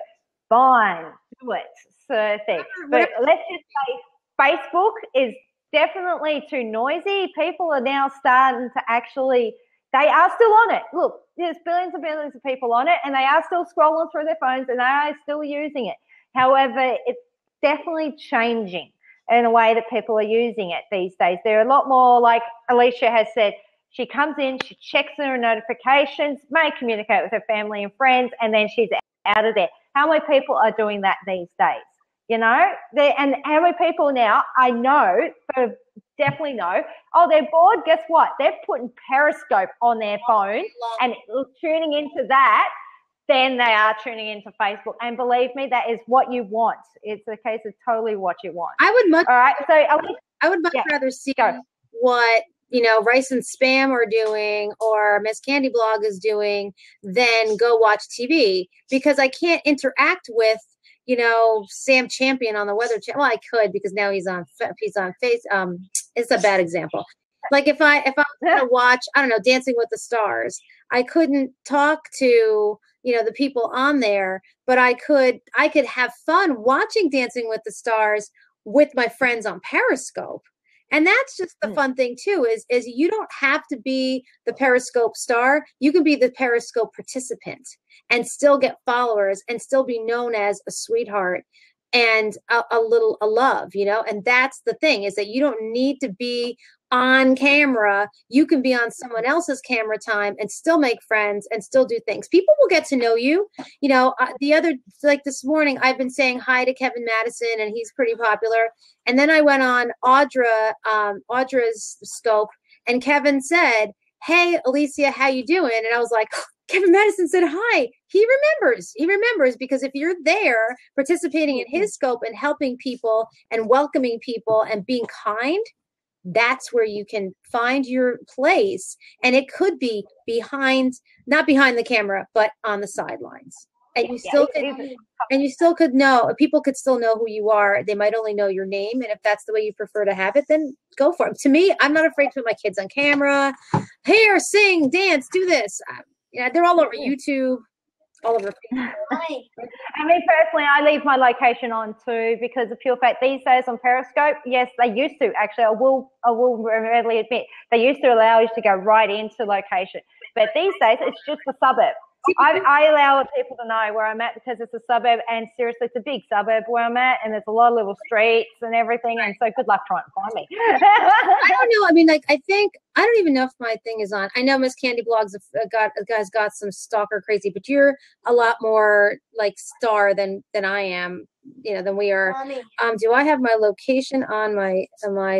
Speaker 1: fine, do it. So thing. But let's just say Facebook is definitely too noisy. People are now starting to actually, they are still on it. Look, there's billions and billions of people on it, and they are still scrolling through their phones, and they are still using it. However, it's definitely changing in a way that people are using it these days. They're a lot more, like Alicia has said, she comes in, she checks her notifications, may communicate with her family and friends, and then she's out of there. How many people are doing that these days? You know, and how many people now, I know, definitely know, they're bored. Guess what? They're putting Periscope on their phone and tuning into that. Then they are tuning into Facebook. And believe me, that is what you want. It's a case of totally what you want.
Speaker 2: I would much,
Speaker 1: all right, so
Speaker 2: I would much rather see what, Rice and Spam are doing or Miss Candy Blog is doing than go watch TV, because I can't interact with, Sam Champion on the Weather Channel. Well, I could, because now he's on Face. It's a bad example. Like if I was going to watch, I don't know, Dancing with the Stars, I couldn't talk to, the people on there, but I could have fun watching Dancing with the Stars with my friends on Periscope. And that's just the fun thing too, is you don't have to be the Periscope star. You can be the Periscope participant and still get followers and still be known as a sweetheart and a love, and that's the thing, is that you don't need to be on camera. You can be on someone else's camera time and still make friends and still do things. People will get to know you. This morning, I've been saying hi to Kevin Madison, and he's pretty popular. And then I went on Audra's scope, and Kevin said, "Hey, Alicia, how you doing?" And I was like, Kevin Madison said hi. He remembers because if you're there participating in his scope and helping people and welcoming people and being kind, that's where you can find your place. And it could be not behind the camera, but on the sidelines. And you still could know, people could still know who you are. They might only know your name. And if that's the way you prefer to have it, then go for it. To me, I'm not afraid to put my kids on camera. Here, sing, dance, do this. They're all over YouTube, all over Facebook.
Speaker 1: I mean, personally, I leave my location on too, because the pure fact these days on Periscope, yes, they used to actually. I will readily admit they used to allow you to go right into location, but these days it's just a suburb. I allow people to know where I'm at because it's a suburb, and seriously, it's a big suburb where I'm at, and there's a lot of little streets and everything, and so good luck trying to find me.
Speaker 2: I don't know. I mean, I don't even know if my thing is on. I know Miss Candy Blogs got some stalker crazy, but you're a lot more like star than I am, than we are. Do I have my location on my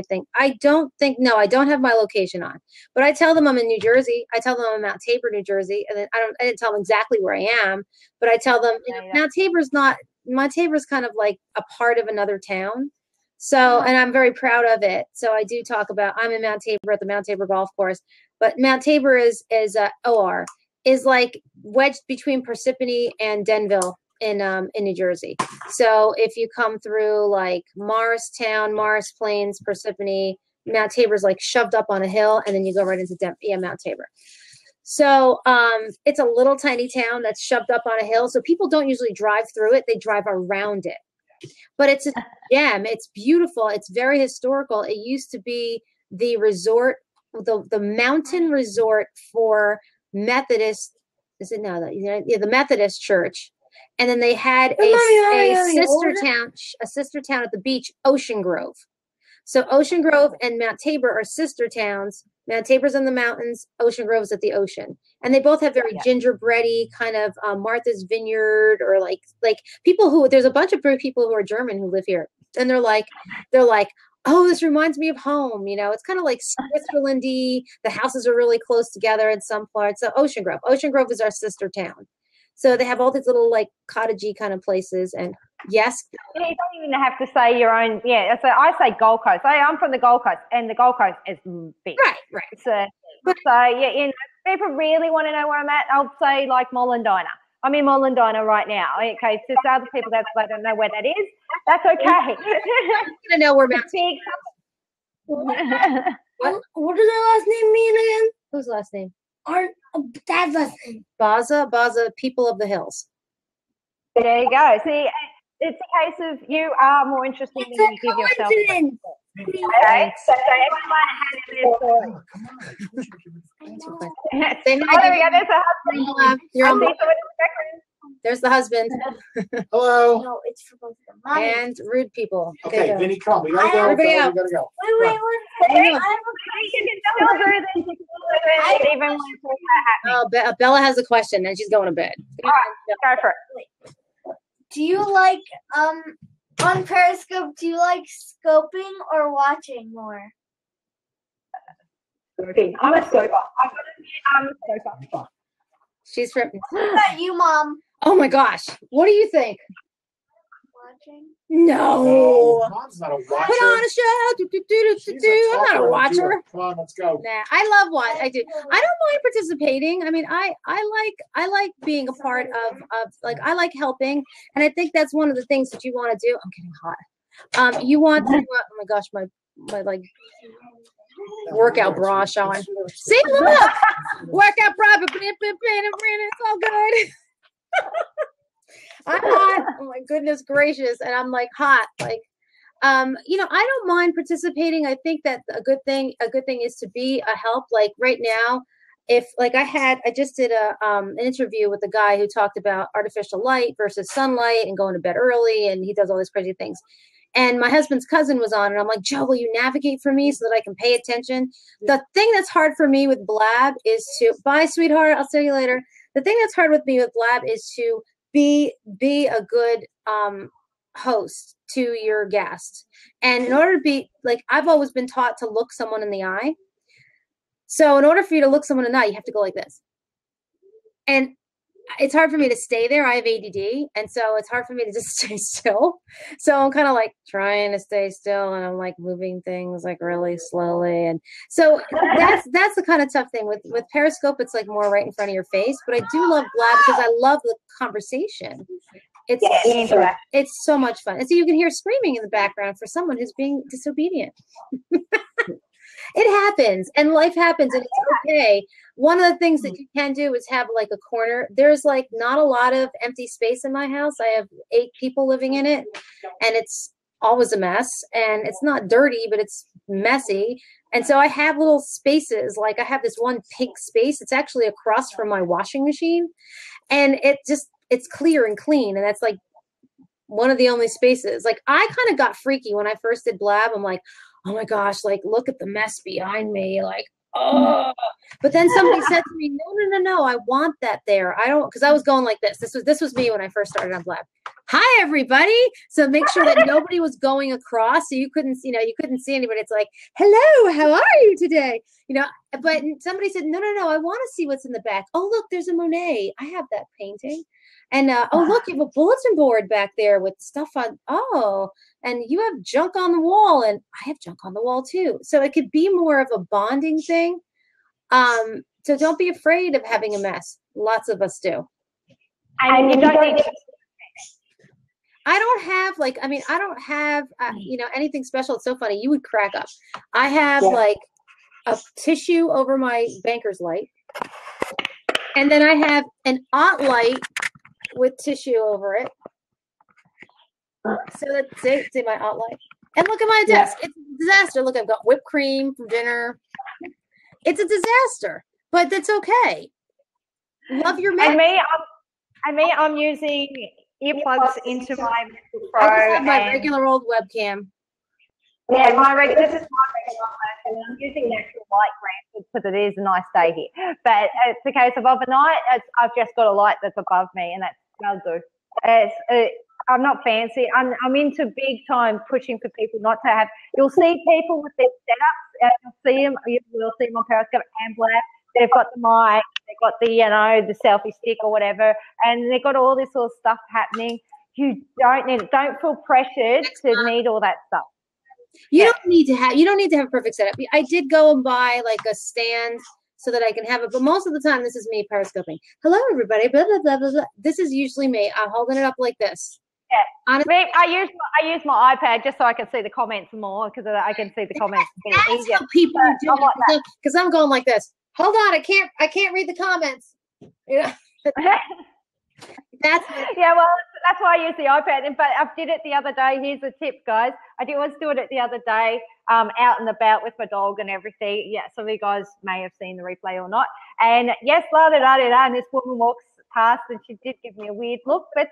Speaker 2: thing? I don't have my location on, but I tell them I'm in New Jersey. I tell them I'm in Mount Tabor, New Jersey, and then I didn't tell them exactly where I am, but I tell them Mount Tabor's kind of like a part of another town. So, and I'm very proud of it. So I do talk about, I'm in Mount Tabor at the Mount Tabor Golf Course, but Mount Tabor is OR, is like wedged between Parsippany and Denville in New Jersey. So if you come through like Morristown, Morris Plains, Parsippany, Mount Tabor's like shoved up on a hill, and then you go right into Mount Tabor. So it's a little tiny town that's shoved up on a hill. So people don't usually drive through it. They drive around it. But it's a gem. It's beautiful. It's very historical. It used to be the resort, the mountain resort for Methodist. Is it now? The Methodist Church. And then they had a sister town at the beach, Ocean Grove. So Ocean Grove and Mount Tabor are sister towns. Mount Tabor's in the mountains, Ocean Grove's at the ocean. And they both have very gingerbready kind of Martha's Vineyard, or like people who, there's a bunch of people who are German who live here. And they're like, oh, this reminds me of home. You know, it's kind of like Switzerland-y. The houses are really close together in some parts. So Ocean Grove is our sister town. So they have all these little like cottagey kind of places. And yes.
Speaker 1: You don't even have to say your own. Yeah. So I say Gold Coast. I'm from the Gold Coast, and the Gold Coast is big.
Speaker 2: Right.
Speaker 1: So yeah, you know, people really want to know where I'm at, I'll say like Mollendina. I'm in Mollendina right now. Okay, it's just other people that they don't know where that is. That's okay.
Speaker 2: I'm gonna know where Mount
Speaker 1: big.
Speaker 3: What does their last name mean again?
Speaker 2: Whose last name?
Speaker 3: Our dad's last name.
Speaker 2: Baza, people of the hills.
Speaker 1: There you go. See, it's a case of you are more interesting than you give yourself. Okay, so everyone has their story. There we go. There's a husband.
Speaker 2: There's the husband.
Speaker 4: Hello.
Speaker 3: No, it's for both of them.
Speaker 2: And rude people.
Speaker 4: Okay, Vinny, come. We gotta go.
Speaker 2: Everybody out.
Speaker 4: We gotta go.
Speaker 3: Wait.
Speaker 2: Oh, Bella has a question, and she's going to bed.
Speaker 1: All right, go for it.
Speaker 3: Do you like on Periscope? Do you like scoping or watching more?
Speaker 1: I'm a scoper. I'm a scoper.
Speaker 2: She's from.
Speaker 3: What about you, Mom?
Speaker 2: Oh my gosh! What do you think?
Speaker 3: Watching?
Speaker 4: No. Mom's not a watcher.
Speaker 2: Put on a show. I'm not a watcher.
Speaker 4: Come on, let's go.
Speaker 2: Nah, I love what I do. I don't mind participating. I mean, I like being a part of like, I like helping, and I think that's one of the things that you want to do. I'm getting hot. You want to. Oh my gosh, my like workout bra showing. See, look, workout bra. It's all good. I'm hot. Oh my goodness gracious. And I'm like hot. Like, you know, I don't mind participating. I think that a good thing is to be a help. Like right now, if like I just did an interview with a guy who talked about artificial light versus sunlight and going to bed early. And he does all these crazy things. And my husband's cousin was on, and I'm like, Joe, will you navigate for me so that I can pay attention? The thing that's hard for me with Blab is to, bye, sweetheart, I'll see you later. The thing that's hard with me with Blab is to be a good host to your guest. And in order to be, like, I've always been taught to look someone in the eye. So in order for you to look someone in the eye, you have to go like this. And it's hard for me to stay there. I have ADD. And so it's hard for me to just stay still. So I'm kind of like trying to stay still, and I'm like moving things like really slowly. And so that's the kind of tough thing with Periscope. It's like more right in front of your face, but I do love Blab because I love the conversation. It's so much fun. And so you can hear screaming in the background for someone who's being disobedient. It happens, and life happens, and it's okay. One of the things that you can do is have like a corner. There's like not a lot of empty space in my house. I have 8 people living in it, and it's always a mess, and it's not dirty, but it's messy. And so I have little spaces. Like I have this one pink space. It's actually across from my washing machine, and it's clear and clean. And that's like one of the only spaces. Like I kind of got freaky when I first did Blab. I'm like, oh my gosh, like look at the mess behind me. Like, oh, but then somebody said to me, no, I want that there. I don't, because I was going like this. This was me when I first started on Blab. Hi everybody. So make sure that nobody was going across, so you couldn't see anybody. It's like, hello, how are you today? You know, but somebody said, no, I want to see what's in the back. Oh look, there's a Monet. I have that painting. And oh look, you have a bulletin board back there with stuff on. Oh, and you have junk on the wall, and I have junk on the wall too. So it could be more of a bonding thing. So don't be afraid of having a mess. Lots of us do.
Speaker 1: And you don't need to.
Speaker 2: I don't have anything special. It's so funny. You would crack up. I have like a tissue over my banker's light. And then I have an aunt light with tissue over it. So that's it. See my aunt light. And look at my desk. It's a disaster. Look, I've got whipped cream from dinner. It's a disaster, but that's okay. Love your mess.
Speaker 1: And me, And me, I'm using earplugs into my MacBook Pro.
Speaker 2: I just have my
Speaker 1: and-
Speaker 2: regular old webcam.
Speaker 1: Yeah, this is my regular version. I'm using natural light granted because it is a nice day here. But it's the case of overnight, I've just got a light that's above me, and that'll do. I'm not fancy. I'm into big time pushing for people not to have. You'll see people with their setups. You will see them on Periscope and Blab. They've got the mic, they've got the selfie stick or whatever, and they've got all this sort of stuff happening. You don't need it. Don't feel pressured to need all that stuff.
Speaker 2: You don't need to have a perfect setup. I did go and buy like a stand so that I can have it, but most of the time this is me periscoping. Hello everybody, blah blah blah blah blah. This is usually me. I'm holding it up like this.
Speaker 1: Yeah.
Speaker 2: Honestly,
Speaker 1: I use my iPad just so I can see the comments more because I can see the comments
Speaker 2: that's
Speaker 1: easier.
Speaker 2: how people are doing it because I'm going like this. Hold on, I can't read the comments. You know. That's
Speaker 1: why I use the iPad. But I did it the other day. Here's a tip, guys. I was doing it the other day, out and about with my dog and everything. Yeah, some of you guys may have seen the replay or not. And yes, and this woman walks past and she did give me a weird look, but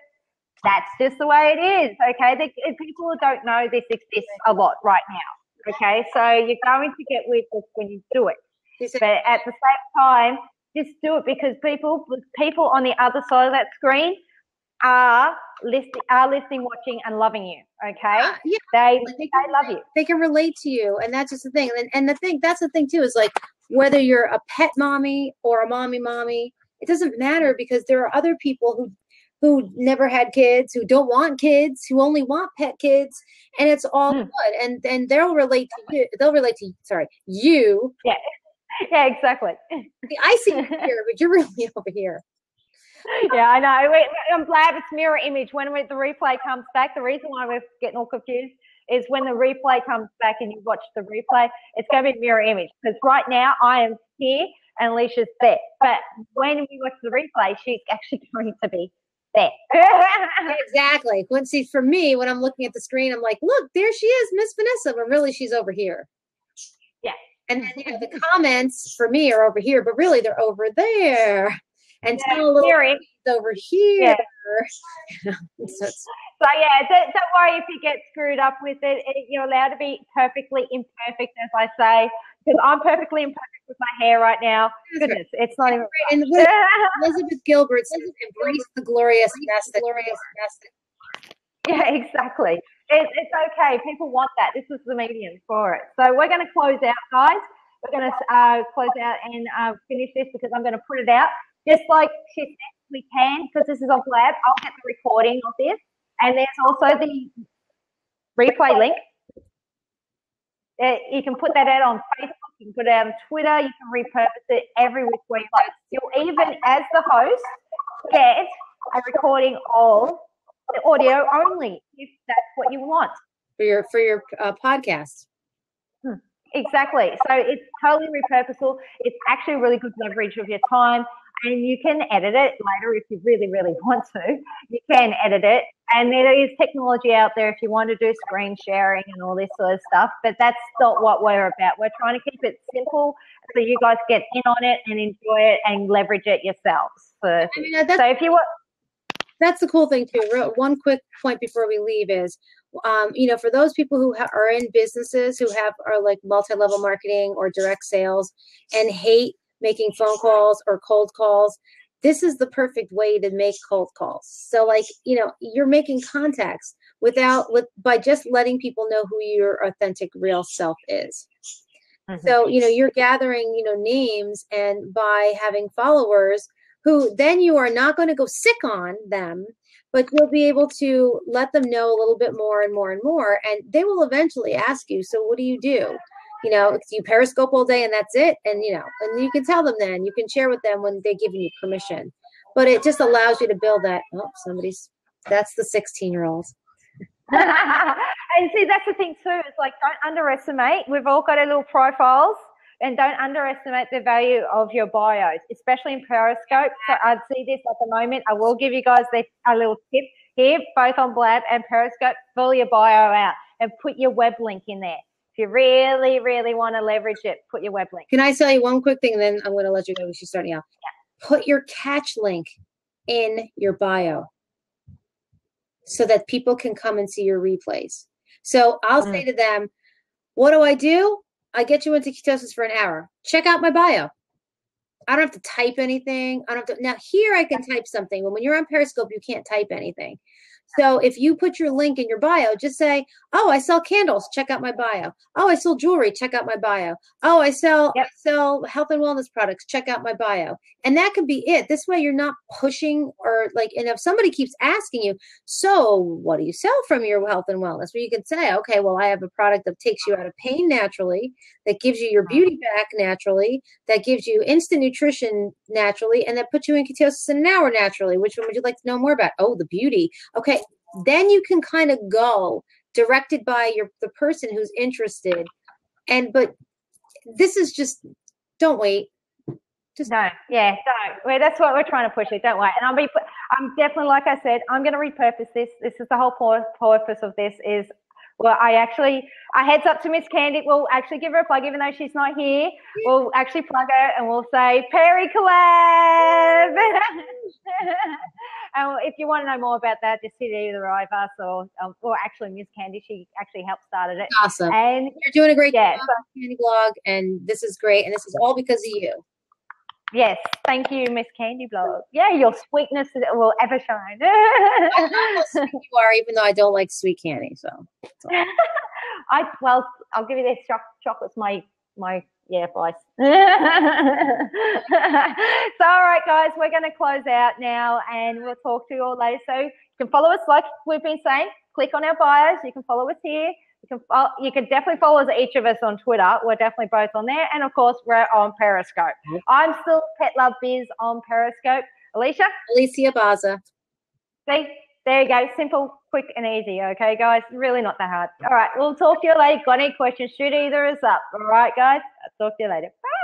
Speaker 1: that's just the way it is. Okay, people don't know this exists a lot right now. Okay, so you're going to get weird looks when you do it, but at the same time, just do it because people on the other side of that screen are listening, watching, and loving you. Okay, they love you.
Speaker 2: They can relate to you, and that's just the thing. And that's the thing too is like whether you're a pet mommy or a mommy, it doesn't matter because there are other people who never had kids, who don't want kids, who only want pet kids, and it's all good. And they'll relate to you. They'll relate to you.
Speaker 1: Yeah. Yeah, exactly.
Speaker 2: I see you here, but you're really over here.
Speaker 1: Yeah, I know. I'm glad it's mirror image. When the replay comes back, the reason why we're getting all confused is when the replay comes back and you watch the replay, it's going to be mirror image. Because right now I am here and Alicia's there. But when we watch the replay, she's actually going to be there.
Speaker 2: Exactly. See, for me, when I'm looking at the screen, I'm like, look, there she is, Miss Vanessa, but really she's over here.
Speaker 1: Yeah.
Speaker 2: And then the comments for me are over here, but really they're over there. And tell a little over here.
Speaker 1: Yeah. Don't worry if you get screwed up with it. You're allowed to be perfectly imperfect, as I say, because I'm perfectly imperfect with my hair right now. Goodness, it's not even.
Speaker 2: And Elizabeth Gilbert says, "Embrace the glorious mess."
Speaker 1: Yeah, exactly. It's okay. People want that. This is the medium for it. So we're going to close out, guys. We're going to close out and finish this because I'm going to put it out. Just like she said, we can, because this is on Blab. I'll get the recording of this. And there's also the replay link. You can put that out on Facebook. You can put it out on Twitter. You can repurpose it every which way you like. You'll even, as the host, get a recording of the audio only, if that's what you want
Speaker 2: for your podcast.
Speaker 1: Exactly. So it's totally repurposable. It's actually really good leverage of your time, and you can edit it later if you really, really want to. You can edit it, and there is technology out there if you want to do screen sharing and all this sort of stuff. But that's not what we're about. We're trying to keep it simple so you guys get in on it and enjoy it and leverage it yourselves. So if you want.
Speaker 2: That's the cool thing too. One quick point before we leave is, for those people who are in businesses who are like multi-level marketing or direct sales and hate making phone calls or cold calls, this is the perfect way to make cold calls. So you're making contacts by just letting people know who your authentic real self is. Mm-hmm. So, you're gathering, names, and by having followers who then you are not going to go sick on them, but you'll be able to let them know a little bit more and more and more. And they will eventually ask you, so what do? You Periscope all day and that's it. And, and you can tell them then, you can share with them when they give you permission. But it just allows you to build that. Oh, that's the 16-year-old.
Speaker 1: And see, that's the thing too. It's like, don't underestimate. We've all got our little profiles. And don't underestimate the value of your bios, especially in Periscope. So I'd see this at the moment. I will give you guys a little tip here, both on Blab and Periscope. Fill your bio out and put your web link in there. If you really, really want to leverage it, put your web link.
Speaker 2: Can I tell you one quick thing, and then I'm going to let you go because you're starting out. Yeah. Put your catch link in your bio so that people can come and see your replays. So I'll say to them, what do? I get you into ketosis for an hour. Check out my bio. I don't have to type anything. Now here I can type something. When you're on Periscope, you can't type anything. So if you put your link in your bio, just say, oh, I sell candles. Check out my bio. Oh, I sell jewelry. Check out my bio. Oh, I sell health and wellness products. Check out my bio. And that could be it. This way you're not pushing and if somebody keeps asking you, so what do you sell from your health and wellness? Well, you can say, okay, well, I have a product that takes you out of pain naturally, that gives you your beauty back naturally, that gives you instant nutrition naturally, and that puts you in ketosis in an hour naturally. Which one would you like to know more about? Oh, the beauty. Okay. Then you can kind of go directed by the person who's interested. But this is just, don't wait. Just
Speaker 1: don't. Well, that's what we're trying to push it. Don't wait. And I'm definitely, like I said, I'm going to repurpose this. This is the whole purpose of this is, well, I heads up to Miss Candy. We'll actually give her a plug, even though she's not here. We'll actually plug her and we'll say, Perry collab. And if you want to know more about that, just hit either of us or actually Miss Candy. She actually helped started it.
Speaker 2: Awesome.
Speaker 1: And
Speaker 2: you're doing a great job, Candy Blog, and this is great. And this is all because of you.
Speaker 1: Yes, thank you, Miss Candy Blog. Yeah, your sweetness will ever shine.
Speaker 2: I love how sweet you are, even though I don't like sweet candy. So,
Speaker 1: I'll give you this. Chocolate's my vice. So, all right, guys, we're going to close out now, and we'll talk to you all later. So you can follow us, like we've been saying. Click on our bios. You can follow us here. You can definitely follow us, each of us, on Twitter. We're definitely both on there. And, of course, we're on Periscope. I'm still Pet Love Biz on Periscope. Alicia
Speaker 2: Baza.
Speaker 1: See? There you go. Simple, quick, and easy. Okay, guys? Really not that hard. All right. We'll talk to you later. Got any questions, shoot either of us up. All right, guys? I'll talk to you later. Bye.